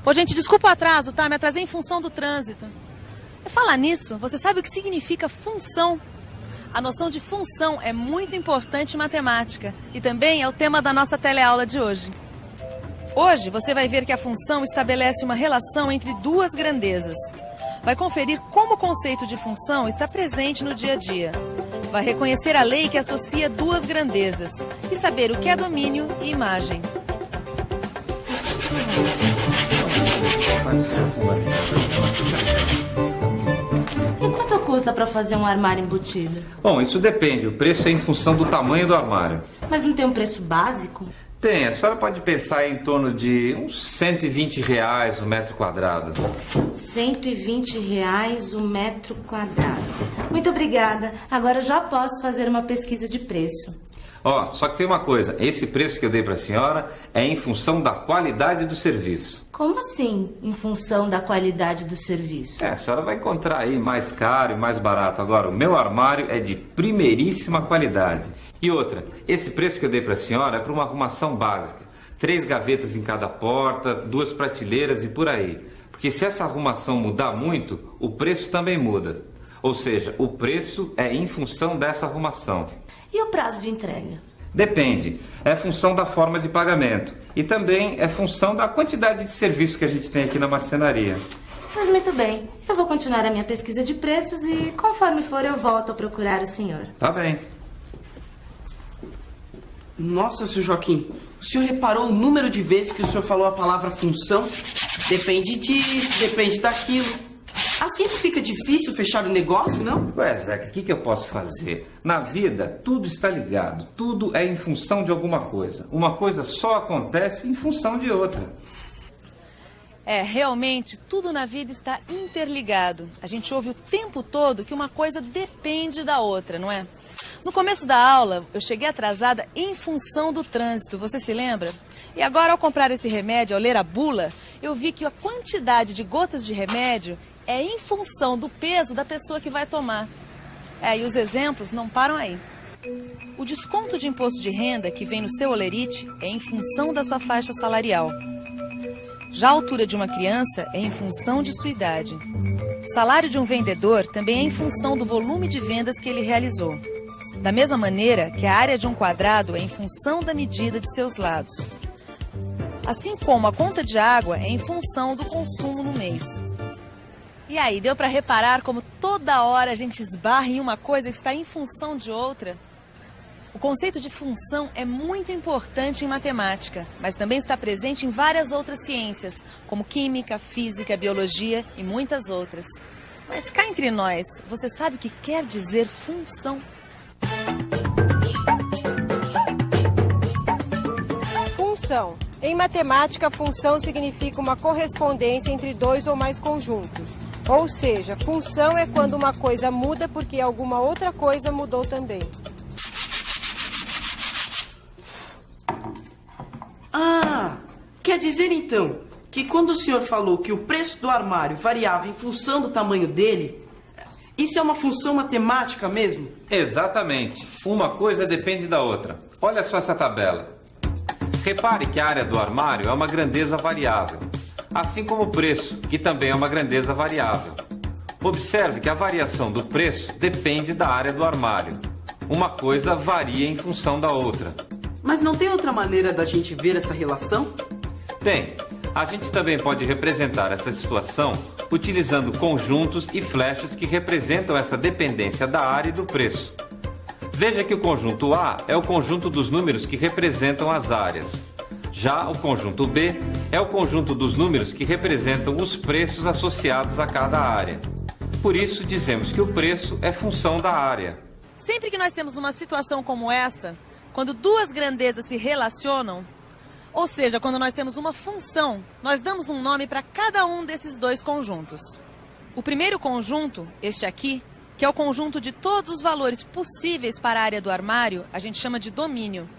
Ô, gente, desculpa o atraso, tá? Me atrasei em função do trânsito. Falar nisso, você sabe o que significa função? A noção de função é muito importante em matemática e também é o tema da nossa teleaula de hoje. Hoje você vai ver que a função estabelece uma relação entre duas grandezas. Vai conferir como o conceito de função está presente no dia a dia. Vai reconhecer a lei que associa duas grandezas e saber o que é domínio e imagem. E quanto custa para fazer um armário embutido? Bom, isso depende. O preço é em função do tamanho do armário. Mas não tem um preço básico? Tem. A senhora pode pensar em torno de uns R$ 120 o metro quadrado. R$ 120 o metro quadrado. Muito obrigada. Agora eu já posso fazer uma pesquisa de preço. Só que tem uma coisa. Esse preço que eu dei para a senhora é em função da qualidade do serviço. Como assim, em função da qualidade do serviço? A senhora vai encontrar aí mais caro e mais barato. Agora, o meu armário é de primeiríssima qualidade. E outra, esse preço que eu dei para a senhora é para uma arrumação básica. 3 gavetas em cada porta, 2 prateleiras e por aí. Porque se essa arrumação mudar muito, o preço também muda. Ou seja, o preço é em função dessa arrumação. E o prazo de entrega? Depende. É função da forma de pagamento. E também é função da quantidade de serviço que a gente tem aqui na marcenaria. Mas muito bem. Eu vou continuar a minha pesquisa de preços e, conforme for, eu volto a procurar o senhor. Tá bem. Nossa, seu Joaquim, o senhor reparou o número de vezes que o senhor falou a palavra função? Depende disso, depende daquilo. Assim não fica difícil fechar o negócio, não? Ué, Zeca, o que eu posso fazer? Na vida, tudo está ligado. Tudo é em função de alguma coisa. Uma coisa só acontece em função de outra. Realmente, tudo na vida está interligado. A gente ouve o tempo todo que uma coisa depende da outra, não é? No começo da aula, eu cheguei atrasada em função do trânsito, você se lembra? E agora, ao comprar esse remédio, ao ler a bula, eu vi que a quantidade de gotas de remédio é em função do peso da pessoa que vai tomar. E os exemplos não param aí. O desconto de imposto de renda que vem no seu holerite é em função da sua faixa salarial. Já a altura de uma criança é em função de sua idade. O salário de um vendedor também é em função do volume de vendas que ele realizou. Da mesma maneira que a área de um quadrado é em função da medida de seus lados. Assim como a conta de água é em função do consumo no mês. E aí, deu para reparar como toda hora a gente esbarra em uma coisa que está em função de outra? O conceito de função é muito importante em matemática, mas também está presente em várias outras ciências, como química, física, biologia e muitas outras. Mas cá entre nós, você sabe o que quer dizer função? Função. Em matemática, função significa uma correspondência entre 2 ou mais conjuntos. Ou seja, função é quando uma coisa muda porque alguma outra coisa mudou também. Quer dizer então que quando o senhor falou que o preço do armário variava em função do tamanho dele, isso é uma função matemática mesmo? Exatamente. Uma coisa depende da outra. Olha só essa tabela. Repare que a área do armário é uma grandeza variável, assim como o preço, que também é uma grandeza variável. Observe que a variação do preço depende da área do armário. Uma coisa varia em função da outra. Mas não tem outra maneira da gente ver essa relação? Tem. A gente também pode representar essa situação utilizando conjuntos e flechas que representam essa dependência da área e do preço. Veja que o conjunto A é o conjunto dos números que representam as áreas. Já o conjunto B é o conjunto dos números que representam os preços associados a cada área. Por isso, dizemos que o preço é função da área. Sempre que nós temos uma situação como essa, quando duas grandezas se relacionam, ou seja, quando nós temos uma função, nós damos um nome para cada um desses dois conjuntos. O primeiro conjunto, este aqui, que é o conjunto de todos os valores possíveis para a área do armário, a gente chama de domínio.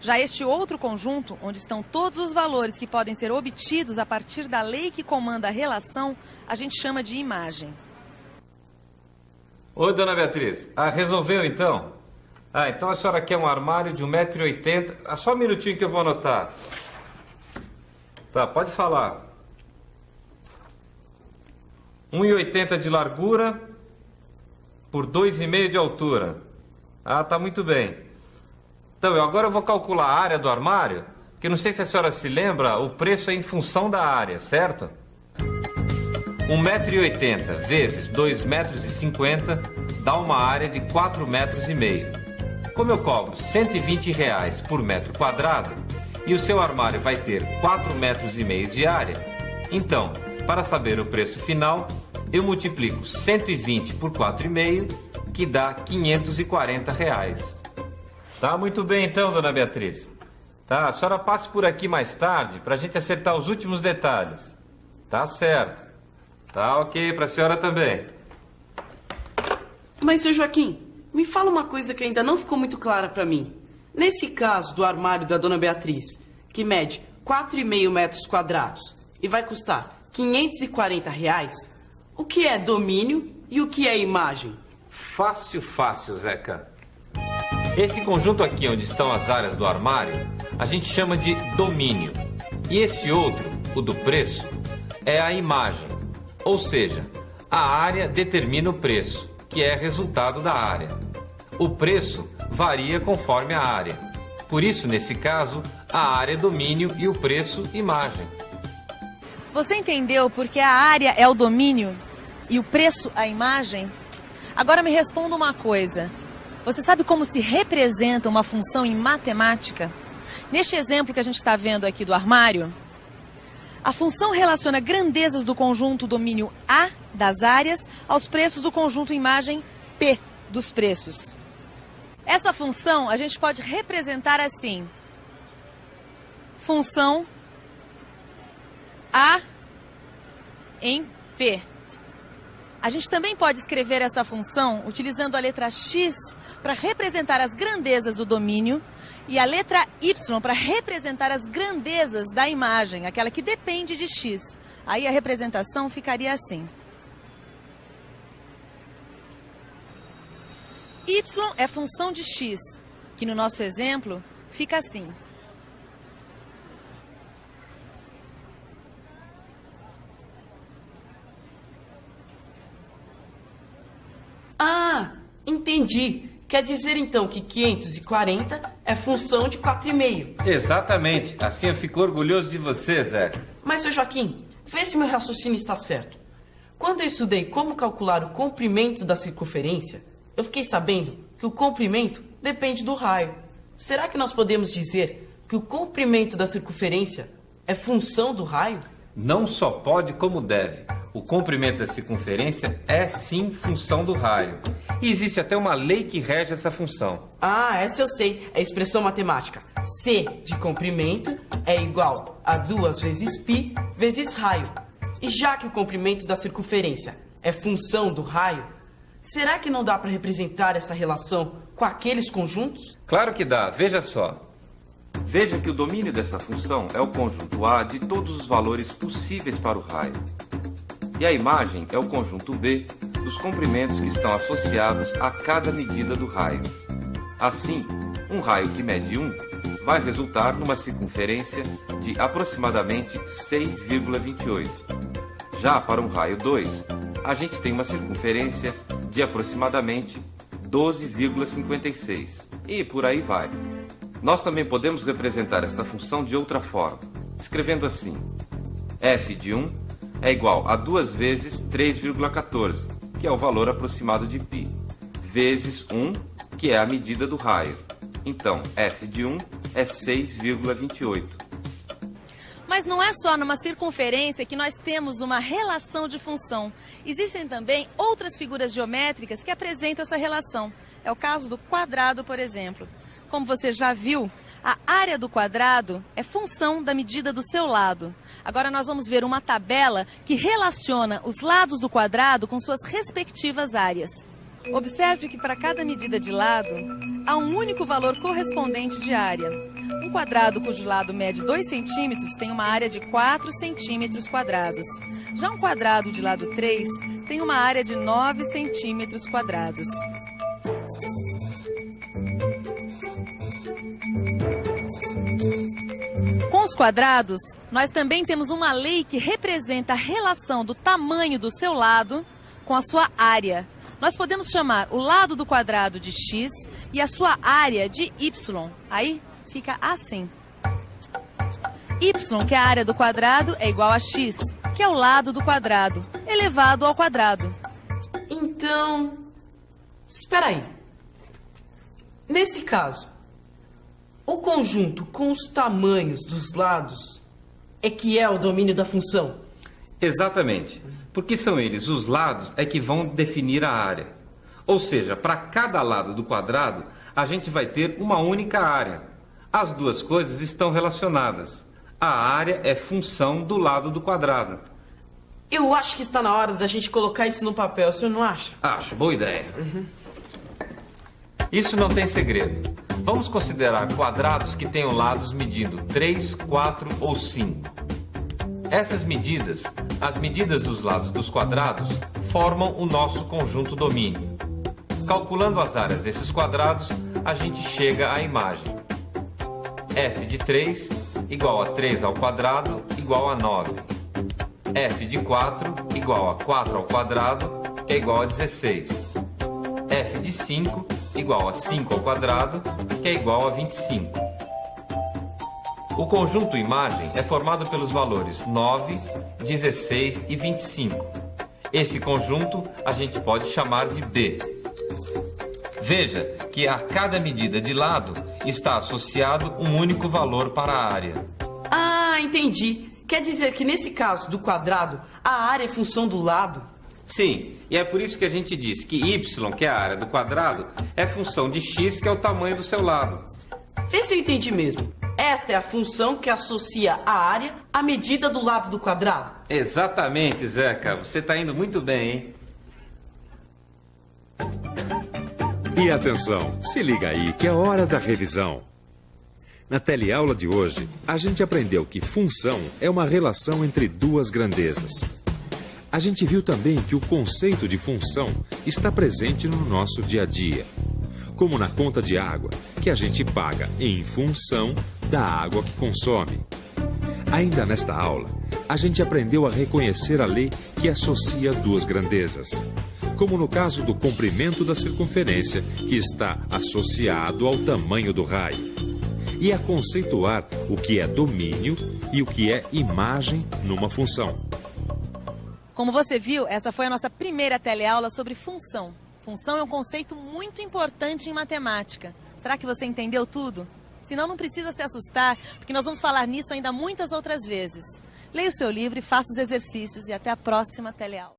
Já este outro conjunto, onde estão todos os valores que podem ser obtidos a partir da lei que comanda a relação, a gente chama de imagem. Oi, dona Beatriz. Resolveu então? Então a senhora quer um armário de 1,80 m. Só um minutinho que eu vou anotar. Tá, pode falar. 1,80 de largura por 2,5 de altura. Ah, tá muito bem. Então, agora eu vou calcular a área do armário, que não sei se a senhora se lembra, o preço é em função da área, certo? 1,80 m vezes 2,50 m dá uma área de 4,5 metros. Como eu cobro R$120 por metro quadrado e o seu armário vai ter 4,5 metros de área, então, para saber o preço final, eu multiplico 120 por 4,5, que dá R$540. Tá muito bem então, dona Beatriz. Tá, a senhora passe por aqui mais tarde para a gente acertar os últimos detalhes. Tá certo. Tá ok para a senhora também. Mas, seu Joaquim, me fala uma coisa que ainda não ficou muito clara para mim. Nesse caso do armário da dona Beatriz, que mede 4,5 metros quadrados e vai custar R$540, o que é domínio e o que é imagem? Fácil, Zeca. Esse conjunto aqui onde estão as áreas do armário, a gente chama de domínio. E esse outro, o do preço, é a imagem. Ou seja, a área determina o preço, que é resultado da área. O preço varia conforme a área. Por isso, nesse caso, a área é domínio e o preço, imagem. Você entendeu porque a área é o domínio e o preço a imagem? Agora me responda uma coisa. Você sabe como se representa uma função em matemática? Neste exemplo que a gente está vendo aqui do armário, a função relaciona grandezas do conjunto domínio A das áreas aos preços do conjunto imagem P dos preços. Essa função a gente pode representar assim. Função A em P. A gente também pode escrever essa função utilizando a letra X para representar as grandezas do domínio e a letra Y para representar as grandezas da imagem, aquela que depende de X. Aí a representação ficaria assim. Y é função de X, que no nosso exemplo fica assim. Ah, entendi. Quer dizer então que 540 é função de 4,5. Exatamente. Assim eu fico orgulhoso de você, Zé. Mas, seu Joaquim, vê se meu raciocínio está certo. Quando eu estudei como calcular o comprimento da circunferência, eu fiquei sabendo que o comprimento depende do raio. Será que nós podemos dizer que o comprimento da circunferência é função do raio? Não só pode, como deve. O comprimento da circunferência é sim função do raio. E existe até uma lei que rege essa função. Ah, essa eu sei. É a expressão matemática. C de comprimento é igual a 2 vezes π vezes raio. E já que o comprimento da circunferência é função do raio, será que não dá para representar essa relação com aqueles conjuntos? Claro que dá. Veja só. Veja que o domínio dessa função é o conjunto A de todos os valores possíveis para o raio. E a imagem é o conjunto B dos comprimentos que estão associados a cada medida do raio. Assim, um raio que mede 1 vai resultar numa circunferência de aproximadamente 6,28. Já para um raio 2, a gente tem uma circunferência de aproximadamente 12,56. E por aí vai. Nós também podemos representar esta função de outra forma, escrevendo assim: f de 1 é igual a 2 vezes 3,14, que é o valor aproximado de π, vezes 1, que é a medida do raio. Então, f de 1 é 6,28. Mas não é só numa circunferência que nós temos uma relação de função. Existem também outras figuras geométricas que apresentam essa relação. É o caso do quadrado, por exemplo. Como você já viu, a área do quadrado é função da medida do seu lado. Agora nós vamos ver uma tabela que relaciona os lados do quadrado com suas respectivas áreas. Observe que para cada medida de lado, há um único valor correspondente de área. Um quadrado cujo lado mede 2 centímetros tem uma área de 4 centímetros quadrados. Já um quadrado de lado 3 tem uma área de 9 centímetros quadrados. Com os quadrados, nós também temos uma lei que representa a relação do tamanho do seu lado com a sua área. Nós podemos chamar o lado do quadrado de x e a sua área de y. Aí fica assim. Y, que é a área do quadrado, é igual a x, que é o lado do quadrado, elevado ao quadrado. Então, espera aí. Nesse caso, o conjunto com os tamanhos dos lados é que é o domínio da função? Exatamente, porque são eles, os lados, é que vão definir a área. Ou seja, para cada lado do quadrado, a gente vai ter uma única área. As duas coisas estão relacionadas. A área é função do lado do quadrado. Eu acho que está na hora da gente colocar isso no papel, o senhor não acha? Acho, boa ideia. Isso não tem segredo. Vamos considerar quadrados que tenham lados medindo 3, 4 ou 5. Essas medidas, as medidas dos lados dos quadrados, formam o nosso conjunto domínio. Calculando as áreas desses quadrados, a gente chega à imagem. F de 3 igual a 3 ao quadrado igual a 9. F de 4 igual a 4 ao quadrado, que é igual a 16. F de 5 igual a 5 ao quadrado, que é igual a 25. O conjunto imagem é formado pelos valores 9, 16 e 25. Esse conjunto a gente pode chamar de B. Veja que a cada medida de lado está associado um único valor para a área. Ah, entendi. Quer dizer que nesse caso do quadrado, a área é função do lado? Sim, e é por isso que a gente diz que y, que é a área do quadrado, é função de x, que é o tamanho do seu lado. Vê se eu entendi mesmo. Esta é a função que associa a área à medida do lado do quadrado. Exatamente, Zeca. Você está indo muito bem, hein? E atenção, se liga aí que é hora da revisão. Na teleaula de hoje, a gente aprendeu que função é uma relação entre duas grandezas. A gente viu também que o conceito de função está presente no nosso dia a dia, como na conta de água, que a gente paga em função da água que consome. Ainda nesta aula, a gente aprendeu a reconhecer a lei que associa duas grandezas, como no caso do comprimento da circunferência, que está associado ao tamanho do raio, e a conceituar o que é domínio e o que é imagem numa função. Como você viu, essa foi a nossa primeira teleaula sobre função. Função é um conceito muito importante em matemática. Será que você entendeu tudo? Senão não precisa se assustar, porque nós vamos falar nisso ainda muitas outras vezes. Leia o seu livro e faça os exercícios e até a próxima teleaula.